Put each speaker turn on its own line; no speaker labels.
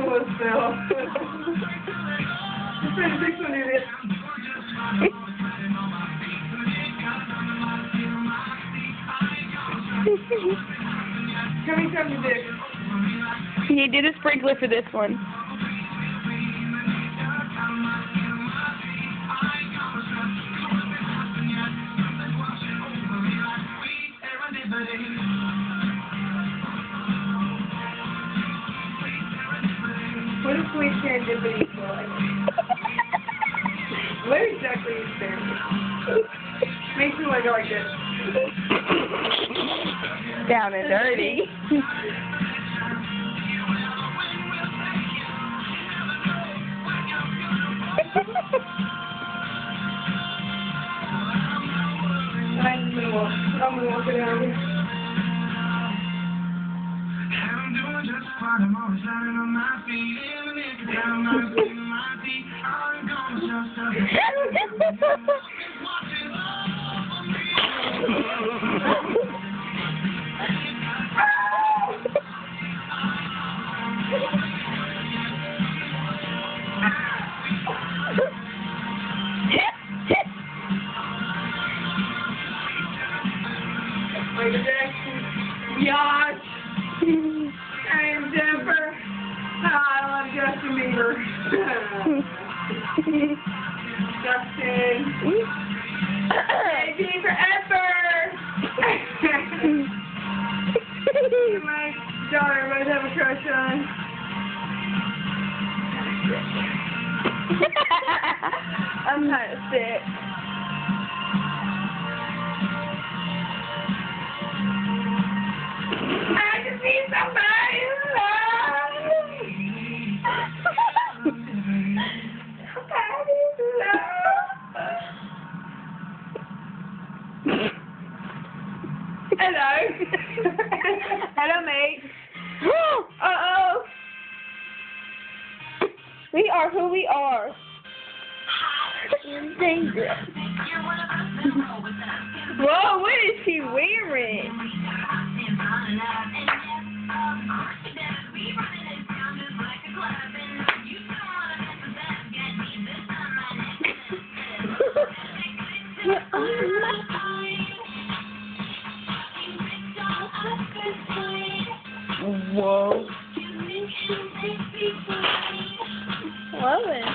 What's Phil? I'm trying to fix one of this. How many times you did?
He did a sprinkler for this one.
What is sweet serendipity for like? What exactly is serendipity? Makes me want to go like this.
Down and dirty.
I'm gonna walk it out here.
I'm doing just fine. I'm always landing on my feet. Even if it's down, I'm getting my feet. I'm gonna just
Michael Jackson. Yacht. I am Jennifer. I love Justin Bieber. Justin. Baby forever. My daughter might have a crush on. I'm kind of sick. I just need somebody to love. Somebody to love. Hello. Hello, mate. Uh-oh.
We are who we are. Whoa, what is she wearing? Whoa. Love it.